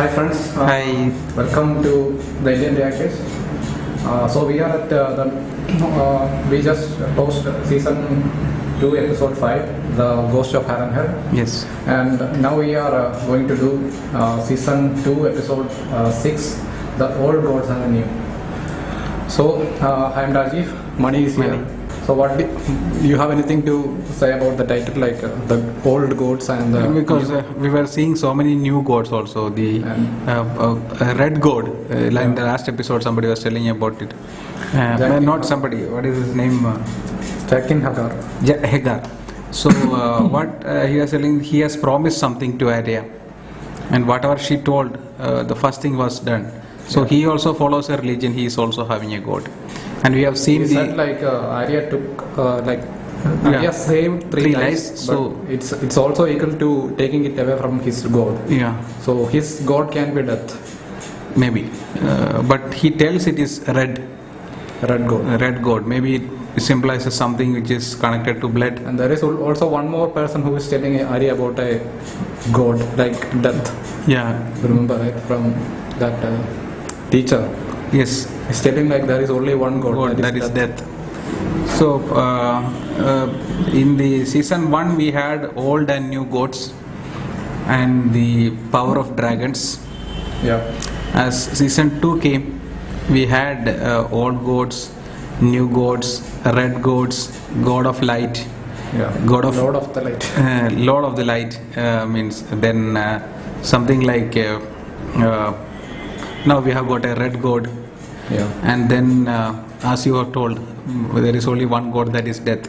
Hi friends. Hi. Welcome to the Indian Reactors. So we are at we just post season 2 episode 5, the Ghost of Harrenhal. Yes. And now we are going to do season 2 episode 6, the old gods and the new. So I am Rajiv. Mani is here. So what you have anything to say about the title, like the old gods and the Because we were seeing so many new gods also. The red god, like in the last episode somebody was telling about it. Not somebody, what is his name? Jakin Hagar. Hagar. So what he was telling, he has promised something to Arya, and whatever she told, the first thing was done. So he also follows her religion. He is also having a god, and we have seen he said like Arya took Arya saved three lives, so it's also equal to taking it away from his god. Yeah. So his god can be death. Maybe, but he tells it is red god. Red god. Maybe it symbolizes something which is connected to blood. And there is also one more person who is telling Arya about a god like death. Yeah. Remember, right, from that teacher. Yes. He's telling like there is only one god, that is death. So in the season 1 we had old and new gods and the power of dragons. Yeah. As season 2 came, we had old gods, new gods, red gods, god of light. Yeah. God of Lord of the light. Lord of the light means then something like now we have got a red god. Yeah. And then as you are told, there is only one god, that is death.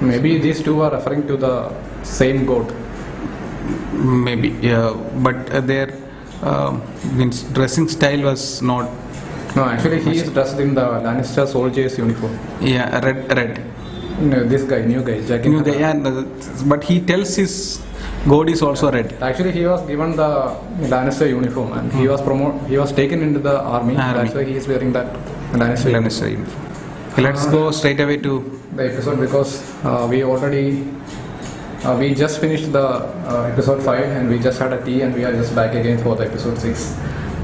Maybe these two are referring to the same god. Maybe, but their means dressing style was not. No, actually he is dressed in the Lannister soldier's uniform. Yeah, red. No, this guy, new guy, Jack. New guy, yeah, but he tells his god is also red. Actually, he was given the Lannister uniform and he was taken into the army. That's why he is wearing that Lannister uniform. Okay, let's go straight away to the episode, because we just finished the episode 5 and we just had a tea and we are just back again for the episode 6.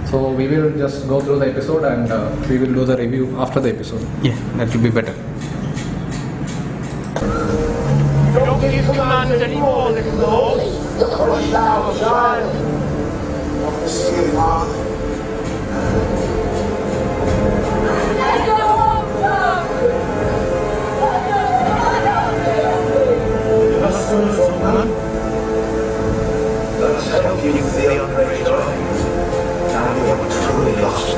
So we will just go through the episode and we will do the review after the episode. Yeah, that will be better. Don't give commands anymore, little lord. What thou, child? Of the sea, Father. Let go of them! You must move from man. Let us help you with the unready joy. Now you are truly lost.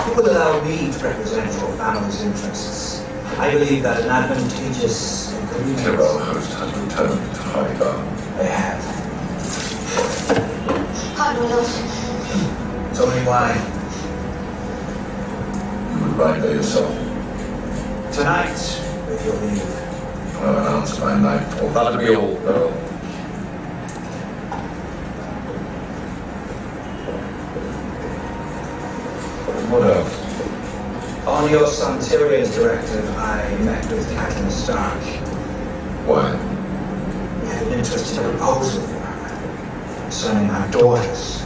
You will allow me to represent your family's interests. I believe that an advantageous agreement... Tyrell host has returned to Highgarden. They have. I don't know. Tell me why. You would ride there yourself. Tonight, with your leave. I'll announce by nightfall. That'll be all, Earl. What else? On your son Tyrion's directive, I met with Catelyn Stark. Why? We had an interesting proposal for her concerning our daughters.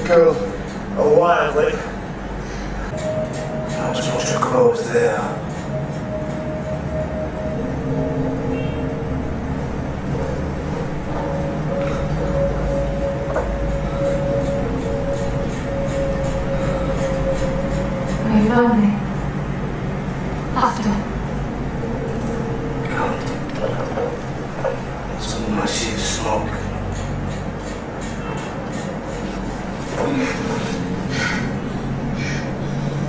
Girl, a wildling. I was supposed to close there. lonely. After. Someone I see the smoke.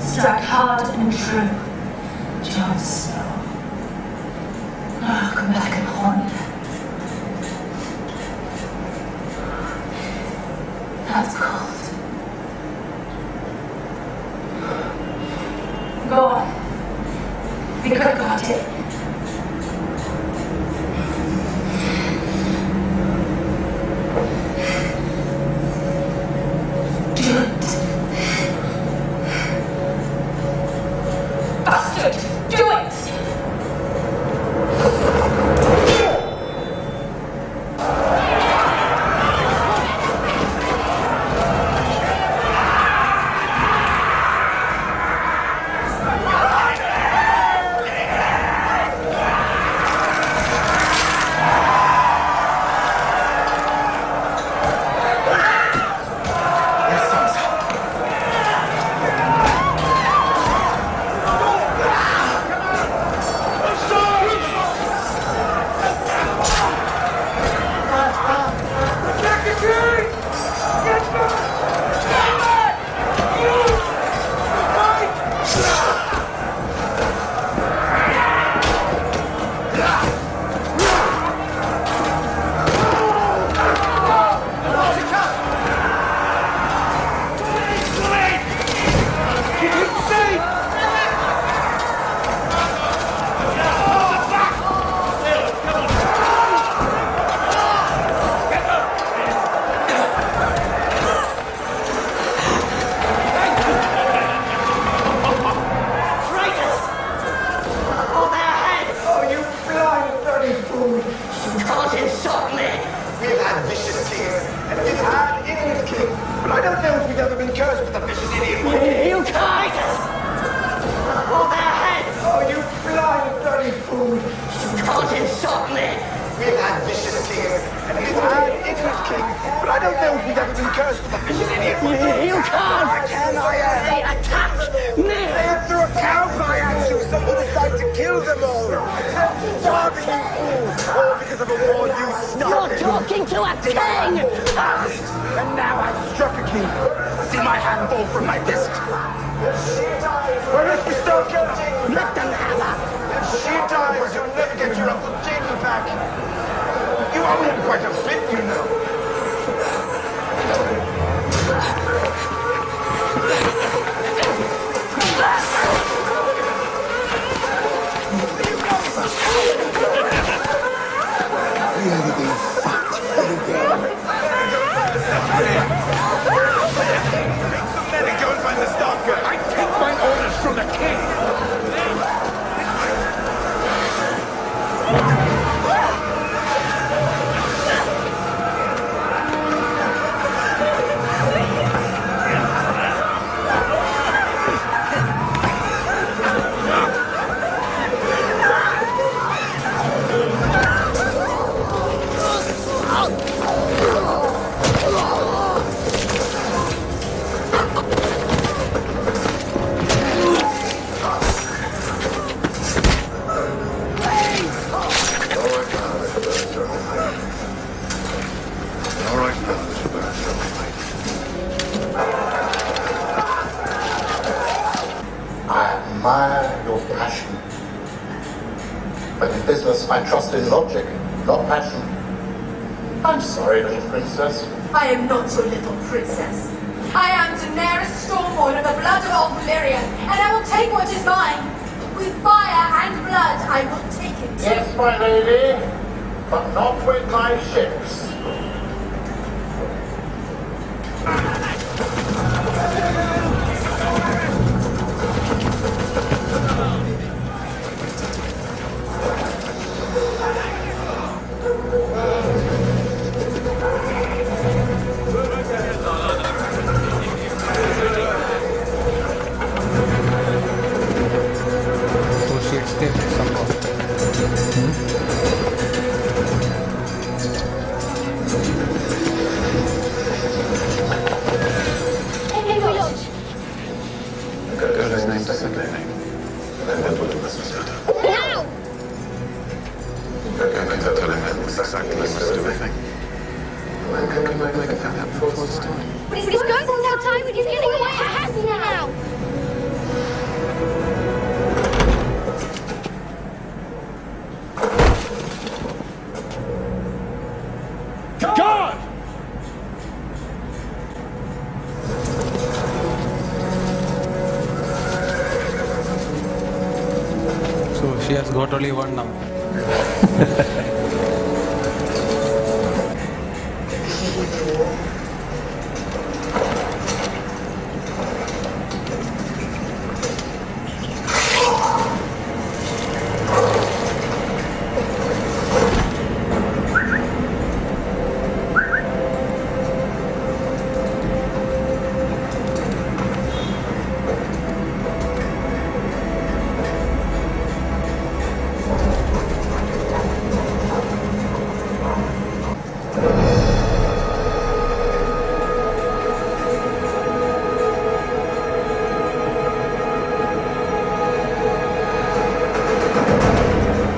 Strike hard and true. Jon Snow. Oh, come back and haunt them. That's cold. Go on. We could have got it. Do it. Bastard! Do it! I trust in logic, not passion. I'm sorry, little princess. I am not your little princess. I am Daenerys Stormborn of the blood of old Valyrian, and I will take what is mine. With fire and blood, I will take it. Yes, my lady, but not with my ships. time he's getting away fast now! God! So she has got only one now.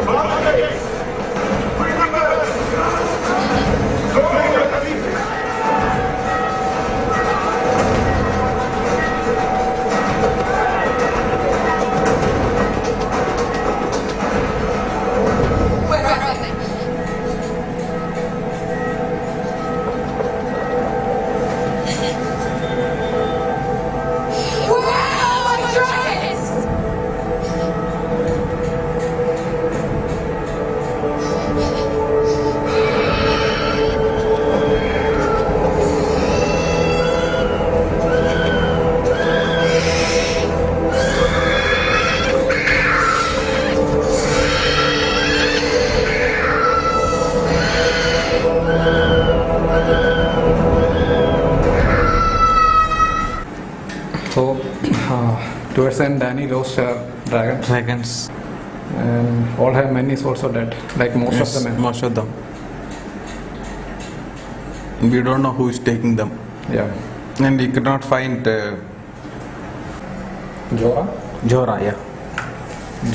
Where are they? Where are my dragons? So, towards the end, Danny lost her dragon, Dragons. and all her men is also dead, like most Yes, of the men. most of them. We don't know who is taking them. Yeah. And we could not find Jorah? Jorah, yeah.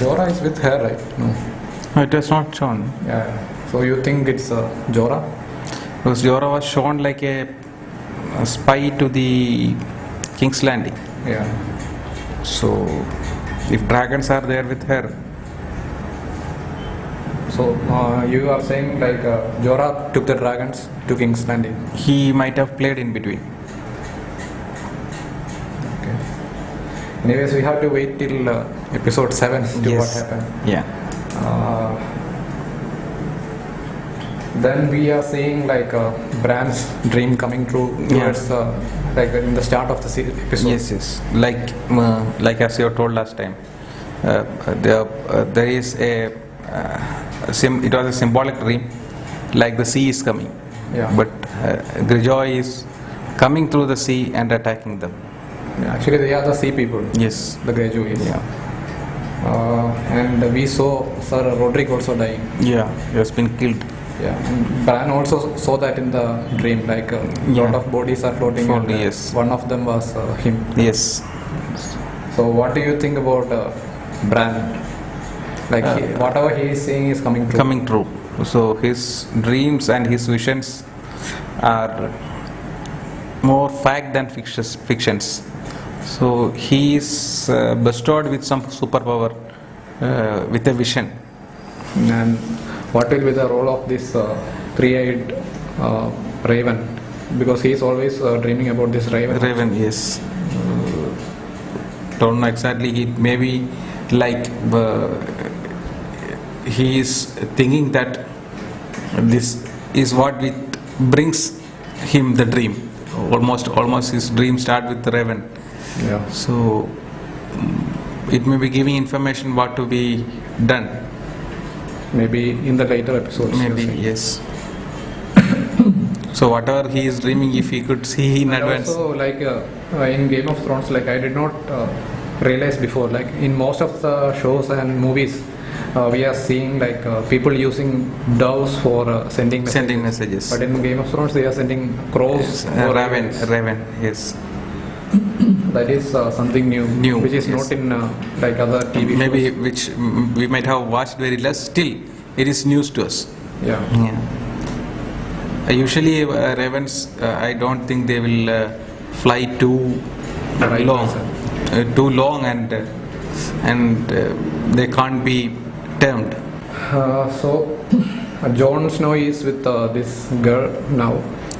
Jorah is with her, right? No. It was not shown. Yeah. So you think it's Jorah? Because Jorah was shown like a spy to the King's Landing. Yeah. So, if dragons are there with her, So you are saying like Jorah took the dragons to King's Landing. he might have played in between. Okay. Anyways, we have to wait till episode 7 to what happened. Yeah. Then we are seeing like Bran's dream coming true towards like in the start of the episode. Yes, yes. Like as you told last time, there is a it was a symbolic dream, like the sea is coming. Yeah. But Greyjoy is coming through the sea and attacking them. Yeah, actually, they are the sea people. Yes. The Greyjoys. Yeah. And we saw Sir Roderick also dying. Yeah. He has been killed. Yeah, and Bran also saw that in the dream, like a lot of bodies are floating. And, yes. one of them was him. Yes. So, what do you think about Bran? Like whatever he is saying is coming true. Coming true. So his dreams and his visions are more fact than fictions. So he is bestowed with some superpower, with a vision. And what will be the role of this three-eyed raven? Because he is always dreaming about this raven. Raven, yes. Don't know exactly. He maybe like he is thinking that this is what it brings him the dream. Almost his dream start with the raven. Yeah. So it may be giving information what to be done. Maybe in the later episodes. Maybe, you're saying. yes. So whatever he is dreaming, if he could see in And advance. also, like in Game of Thrones, like I did not realize before, like in most of the shows and movies, we are seeing like people using doves for sending messages. But in Game of Thrones, they are sending crows. Yes, or raven, yes. That is something new, which is yes. not in like other TV Maybe shows. which we might have watched very less. Still, it is news to us. Yeah. Usually ravens, I don't think they will fly too Right, long, sir. too long, and they can't be termed. So Jon Snow is with this girl now.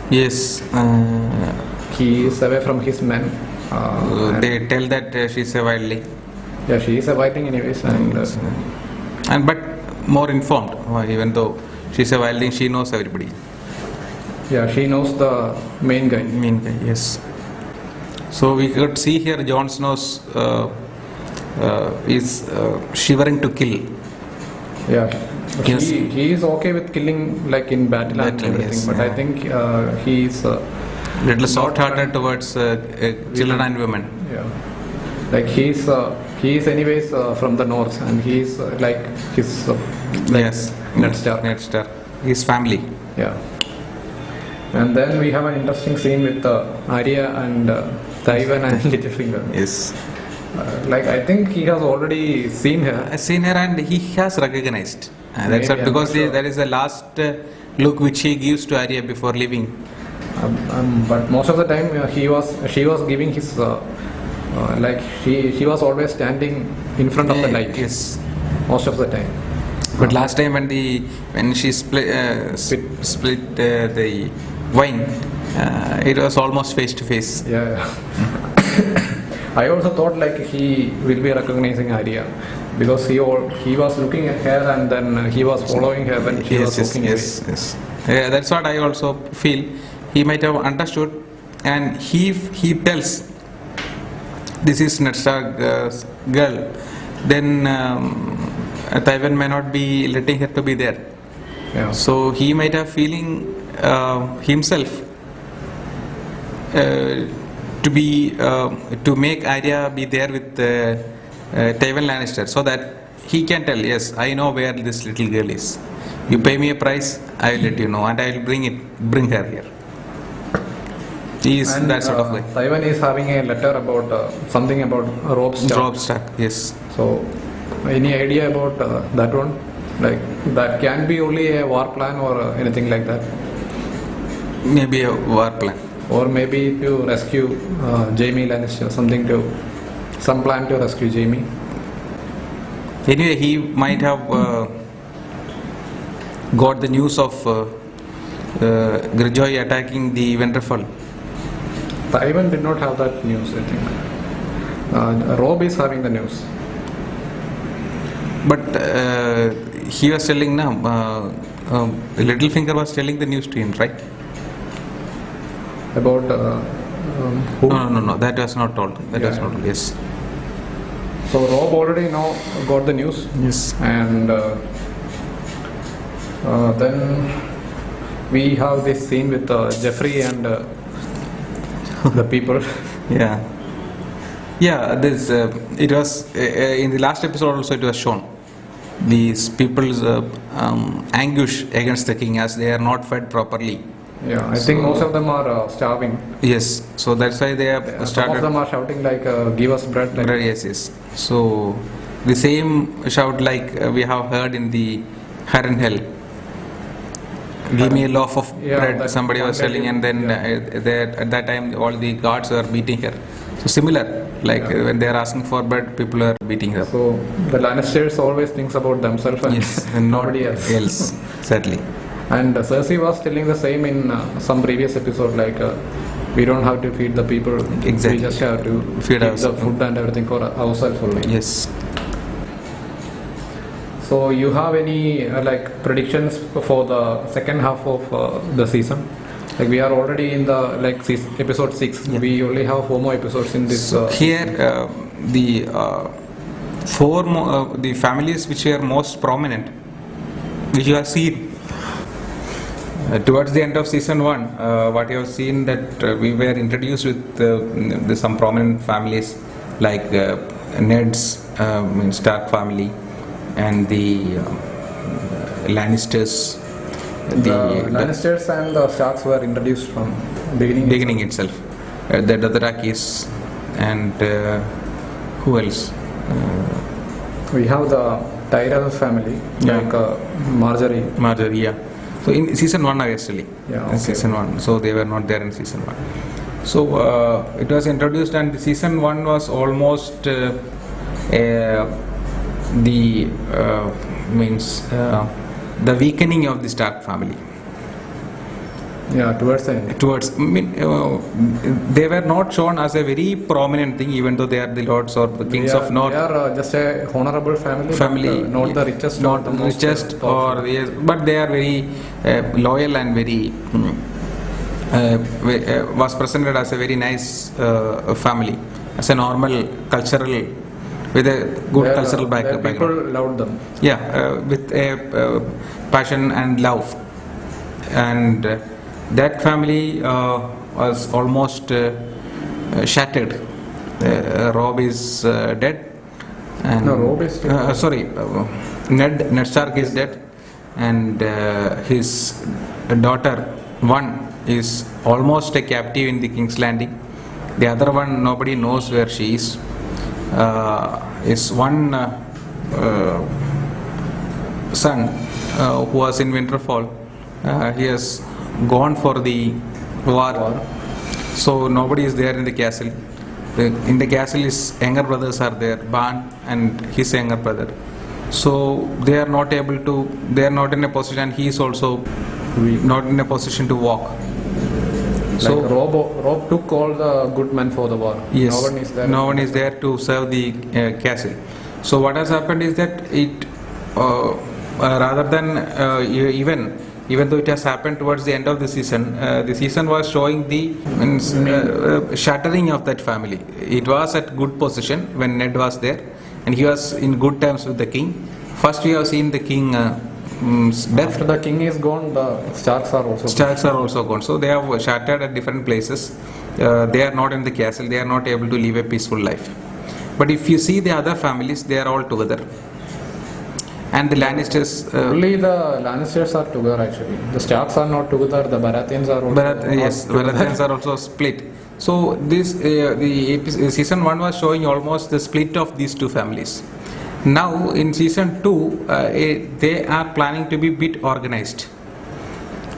Yes, He is away from his men. they tell that she's a wildling, Yeah, she is a Viking anyways, and but more informed. Even though she's a wildling, she knows everybody. yeah, she knows the main guy. Mean guy, yes. So we could see here Jon Snow's is shivering to kill. Yeah, Yes. he is okay with killing like in battle and Battle, everything, yes, but I yeah. think he is Little soft-hearted towards children and women. yeah, like he is anyways from the north, and he is like his Yes, Ned Stark. Ned Stark. His family. Yeah. And then we have an interesting scene with Arya and Tywin and Littlefinger. Yes. Like I think he has already seen her. I've seen her and he has recognized. That's Maybe, what, I'm because not sure. that is the last look which he gives to Arya before leaving. But most of the time she was giving his like she was always standing in front of the light. Yes. Most of the time. But last time when she split the wine, it was almost face to face. Yeah. I also thought like he will be recognizing Arya because he was looking at her and then he was following her when she was walking away. Yes. Yeah, that's what I also feel. He might have understood, and he tells this is Ned Stark's girl. Then Tywin may not be letting her to be there. Yeah. So he might have feeling himself to make Arya be there with Tywin Lannister, so that he can tell, yes, I know where this little girl is. You pay me a price, I will let you know, and I will bring her here. He is And that sort of guy. Tywin is having a letter about something about Robb Stark. Robb Stark, yes. So, any idea about that one? Like that can be only a war plan or anything like that, Maybe a war plan. or maybe to rescue Jaime Lannister, some plan to rescue Jaime. Anyway, he might have got the news of Greyjoy attacking the Winterfell. Tywin did not have that news, I think. Robb is having the news. But he was telling now, Littlefinger was telling the news to him, right? About who? No, that was not told. That was Yeah. not told, yes. So Robb already got the news, Yes. and then we have this scene with Jeffrey and the people. Yeah. Yeah, this it was in the last episode also it was shown. These people's anguish against the king as they are not fed properly. Yeah, I think most of them are starving. Yes, so that's why they have Some of started. them are shouting like, "Give us bread!" Like, Yes. So the same shout like we have heard in the Harrenhal. Give me a loaf of Yeah, bread. that Somebody was one telling, and then at that time all the guards were beating her. So similar, like Yeah. when they are asking for bread, people are beating her. So the Lannisters always thinks about themselves and Yes, and not nobody else. Sadly. And Cersei was telling the same in some previous episode, like we don't have to feed the people. Exactly. We just have to Feed keep the ourselves. food and everything for ourselves only. Yes. So you have any like predictions for the second half of the season? Like we are already in the episode 6. Yeah. We only have 4 more episodes in this. Here, the the families which were most prominent, which you have seen towards the end of season 1, what you have seen that we were introduced with some prominent families like Ned's Stark family and the Lannisters. The Lannisters and the Starks were introduced from beginning itself. The Dothrakis and who else? We have the Tyrell family, Yeah. like Marjorie. Marjorie, yeah. So in season 1 actually. Yeah, In okay. season 1. So they were not there in season 1. So it was introduced, and the season 1 was almost the weakening of the Stark family. Yeah, towards the end. They were not shown as a very prominent thing, even though they are the lords or the kings of North. They are just a honorable family, but, not the richest, not the the most richest, powerful. but they are very loyal and very was presented as a very nice family, as a normal cultural, with a good cultural background. People loved them. Yeah, with a passion and love, and that family was almost shattered. Rob is dead, and No, Rob is still Ned Stark is dead, and his daughter one is almost a captive in the King's Landing. The other one, nobody knows where she is. Is one son who was in Winterfell. He has gone for the war, so nobody is there in the castle. In the castle, his younger brothers are there, Ban and his younger brother. So they are not able to. They are not in a position. And he is also not in a position to walk. So Rob took all the good men for the war. Yes, No one is there. No one is there to serve the castle. So what has happened is that it, rather than even though it has happened towards the end of the season was showing the shattering of that family. It was at good position when Ned was there, and he was in good terms with the king. First, we have seen the king. Death. After the king is gone, the Starks are also gone. So they have shattered at different places. They are not in the castle. They are not able to live a peaceful life. But if you see the other families, they are all together. And the Lannisters. Only the Lannisters are together actually. The Starks are not together. The Baratheons are also. Baratheons are also split. So this season 1 was showing almost the split of these two families. Now in season 2, they are planning to be bit organized.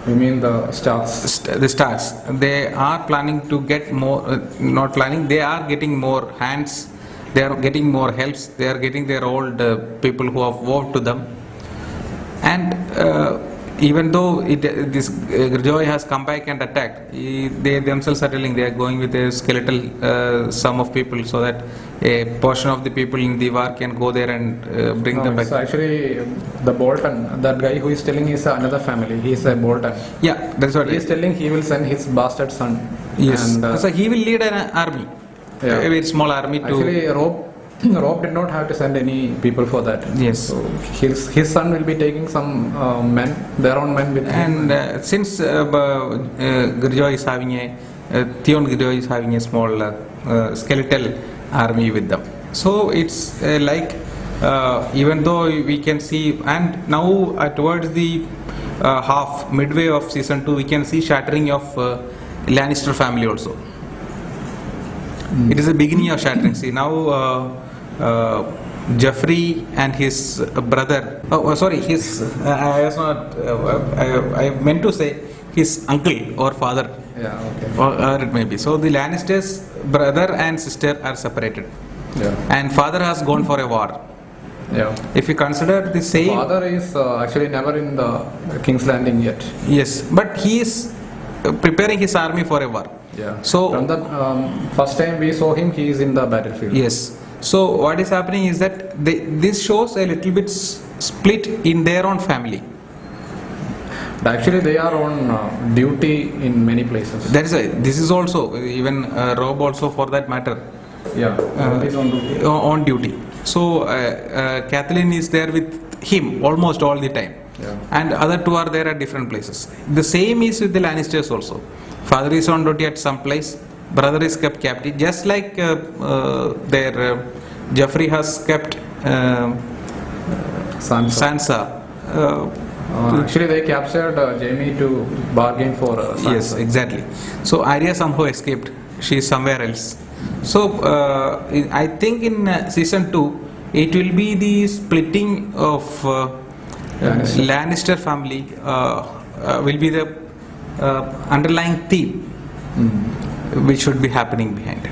You mean the Starks? The Starks. They are planning to get more. Not planning. They are getting more hands. They are getting more helps. They are getting their old people who have vowed to them. And even though this Greyjoy has come back and attacked, they themselves are telling they are going with a skeletal sum of people, so that a portion of the people in the war can go there and bring them back. So actually, the Bolton, that guy who is telling is another family. He is a Bolton. Yeah, that's what he is telling. He will send his bastard son. Yes. And, so he will lead an army, a very small army. Actually, Rob did not have to send any people for that. Yes. So his son will be taking some men, their own men with him. And since Greyjoy is having Theon Greyjoy is having a small skeletal army with them. So it's like, even though we can see, and now towards the midway of season 2, we can see shattering of Lannister family also. It is the beginning of shattering. See now. Joffrey and his brother. I meant to say his uncle or father. Yeah, okay. Or it may be. So the Lannisters' brother and sister are separated. Yeah. And father has gone for a war. Yeah. If you consider the same. Father is actually never in the King's Landing yet. Yes, but he is preparing his army for a war. Yeah. So from the first time we saw him, he is in the battlefield. Yes. So what is happening is that this shows a little bit split in their own family. But actually, they are on duty in many places. That is why this is also even Rob also for that matter. Yeah. Is on duty. On duty. So Kathleen is there with him almost all the time. Yeah. And other two are there at different places. The same is with the Lannisters also. Father is on duty at some place. Brother is kept captive, just like their Joffrey has kept Sansa. Actually, they captured Jaime to bargain for Sansa. Yes, exactly. So Arya somehow escaped. She is somewhere else. So I think in season 2, it will be the splitting of Lannister family will be the underlying theme. which should be happening behind.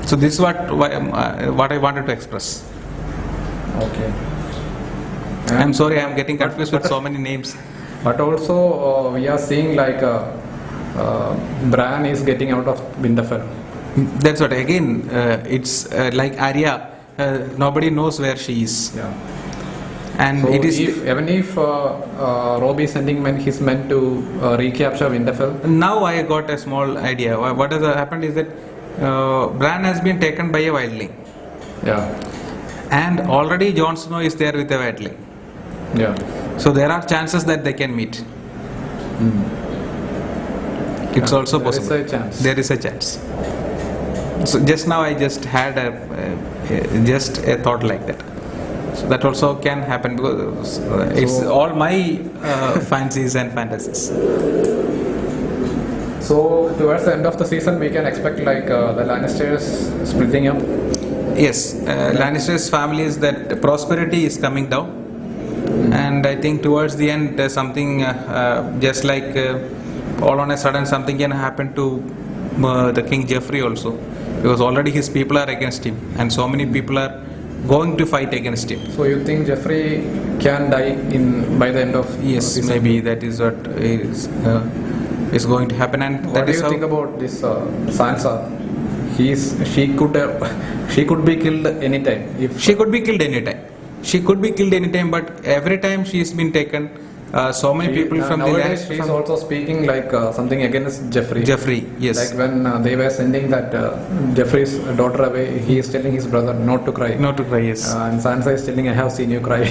So this is what I wanted to express. Okay. I'm sorry, I'm getting confused with so many names. But also we are seeing like Bran is getting out of Winterfell. That's what, again, it's like Arya, nobody knows where she is. Yeah. And So it is even if Robb is sending his men to recapture Winterfell. now I got a small idea. What has happened is that Bran has been taken by a wildling, Yeah. and already Jon Snow is there with a wildling. Yeah. So there are chances that they can meet. It's Yeah, also there is possible. a chance. There is a chance. So just now I just had just a thought like that. So that also can happen because it's So- all my fancies and fantasies. So towards the end of the season, we can expect like the Lannisters splitting up. Yes, Lannister's family is that prosperity is coming down, and I think towards the end there's something just like all on a sudden something can happen to the King Joffrey also, because already his people are against him, and so many people are going to fight against him. So you think Joffrey can die by the end of Yes, season? maybe that is what is going to happen, and What that do is you how. think about this Sansa? She could be killed anytime if She could be killed anytime. She could be killed anytime, but every time she's been taken, so many people from the nowadays land. she's From also speaking like something against Joffrey. Joffrey, yes. Like when they were sending that Joffrey's daughter away, he is telling his brother not to cry. Not to cry, yes. And Sansa is telling, I have seen you cry.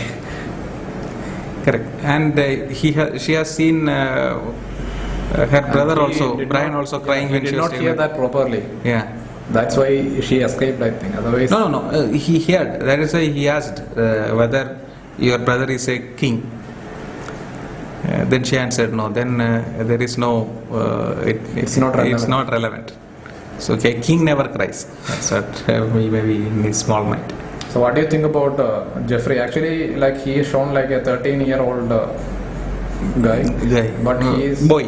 Correct. And she has seen her brother He also, did Brian not- also crying he when did she was not hear taken. that properly. Yeah. That's why she escaped, I think. Otherwise, No. He heard. That is why he asked whether your brother is a king. Then she answered no. Then there is no. It's not relevant. It's not relevant. So okay, king never cries. That's what maybe in his small mind. So what do you think about Jeffrey? Actually, like he is shown like a 13-year-old guy, but he is boy.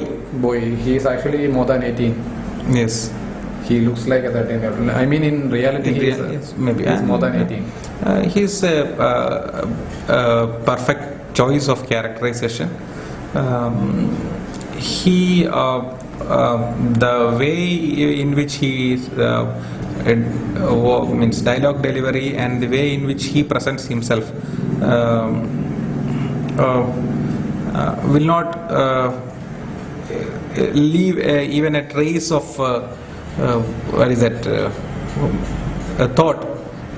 He is actually more than 18. Yes. He looks like a 13-year-old. I mean, in reality, In he is, yes, maybe. he is more than 18. He's a perfect choice of characterization. The way in which he means dialogue delivery and the way in which he presents himself will not leave even a trace of what is that a thought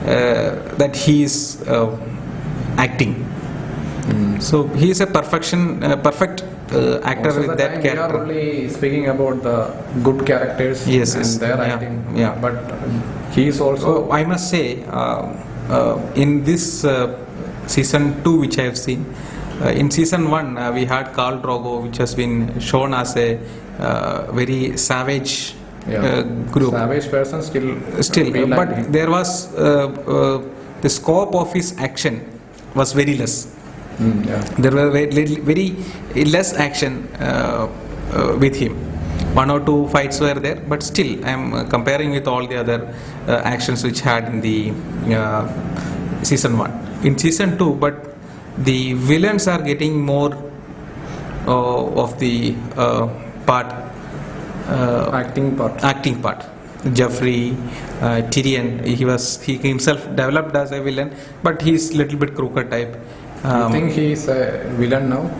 that he is acting. So he is a perfect actor Most of with the that time character. We are only speaking about the good characters Yes, and yes. their Yeah, acting. yeah. But he is also. So I must say, in this season 2 which I have seen, in season 1 we had Khal Drogo, which has been shown as a very savage group. Savage person still. we like But him. there was the scope of his action was very less. Yeah. There were very less action with him. 1 or 2 fights were there, but still I am comparing with all the other actions which had in the season 1. In season 2, but the villains are getting more of the Acting part. acting part. Joffrey, Tyrion, he himself developed as a villain, but he's little bit crooked type. You think he is a villain now?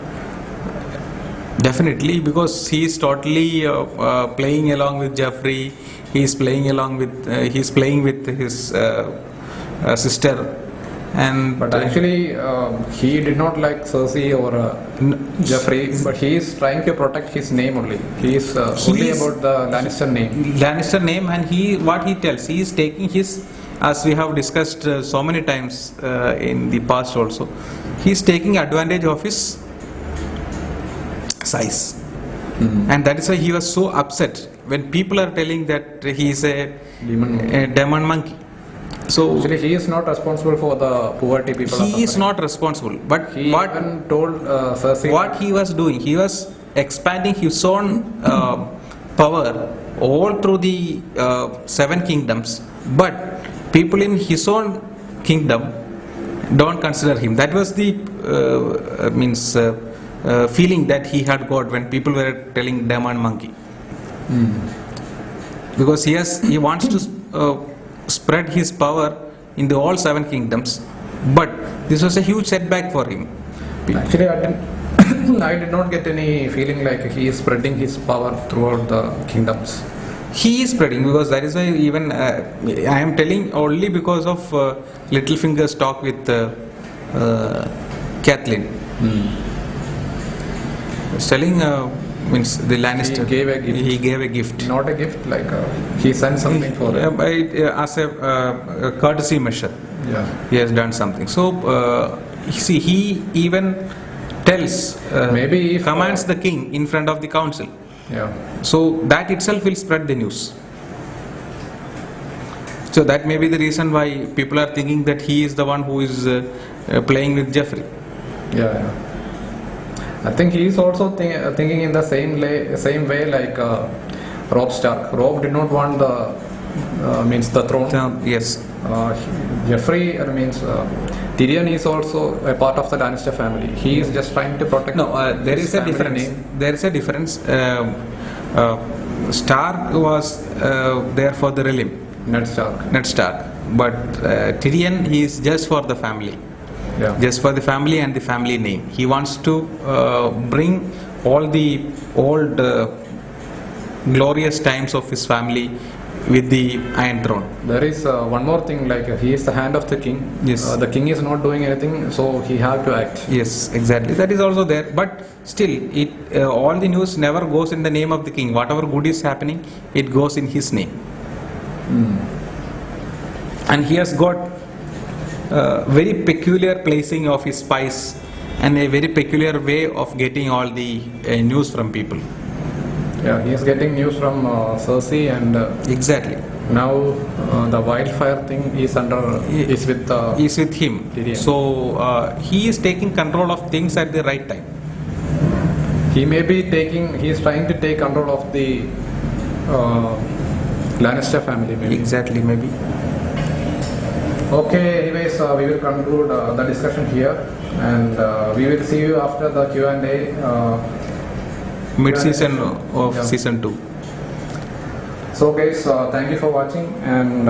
Definitely, because he is totally playing along with Joffrey. He's playing with his sister, and But actually, he did not like Cersei or Joffrey, but he is trying to protect his name only. He is only about the Lannister name. Lannister name, and what he tells, he is taking his, as we have discussed so many times in the past also, he is taking advantage of his size. And that is why he was so upset when people are telling that he is a demon monkey. So Actually, he is not responsible for the poverty people. are he is suffering. not responsible, but He even told Cersei. what he was doing, he was expanding his own power all through the 7 kingdoms, but people in his own kingdom don't consider him. That was the feeling that he had got when people were telling demon monkey. Because he wants to spread his power in the all 7 kingdoms, but this was a huge setback for him. Actually, I did not get any feeling like he is spreading his power throughout the kingdoms. He is spreading, because that is why even I am telling only because of Littlefinger's talk with Kathleen. Telling means the Lannister. He gave a gift. He gave a gift. Not a gift, like he sent something for it. As a courtesy measure. Yeah. He has done something. So see, he even tells, Maybe if, commands the king in front of the council. Yeah. So that itself will spread the news. So that may be the reason why people are thinking that he is the one who is playing with Jeffrey. Yeah. I think he is also thinking in the same way like Robb Stark. Robb did not want the throne. Yes. Jeffrey means Tyrion is also a part of the Lannister family. He is just trying to protect. No, there his is a family difference. name. There is a difference. Stark was there for the realm. Ned Stark. But Tyrion, he is just for the family. Yeah. Just for the family and the family name. He wants to bring all the old glorious times of his family with the Iron Throne. There is one more thing, like he is the hand of the king. Yes. The king is not doing anything, so he have to act. Yes, exactly. That is also there. But still, all the news never goes in the name of the king. Whatever good is happening, it goes in his name. And he has got very peculiar placing of his spies and a very peculiar way of getting all the news from people. Yeah, he is getting news from Cersei, and Exactly. now the wildfire thing is with him. Tyrion. So he is taking control of things at the right time. He is trying to take control of the Lannister family, maybe. Exactly, maybe. Okay, anyways, we will conclude the discussion here, and we will see you after the Q&A. Mid-season of Yeah. season 2. So guys, thank you for watching, and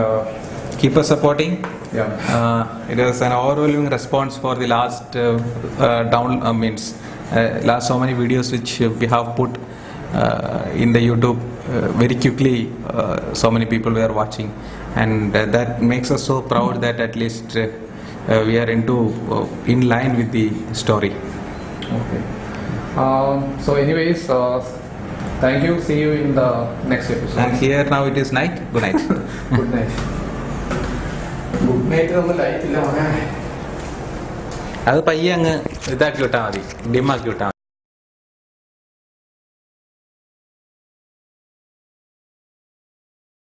Keep us supporting. yeah. It was an overwhelming response for the last last so many videos which we have put in the YouTube. Very quickly, so many people were watching, and that makes us so proud that at least we are in line with the story. Okay. So anyways, thank you. See you in the next episode. And here now it is night. Good night. Good night. Good night. ഒന്നും light ഇല്ല മോനെ. അത് പയ്യെ അങ്ങ് ഇതാക്കി വിട്ടാൽ മതി, dim ആക്കി വിട്ടാൽ മതി.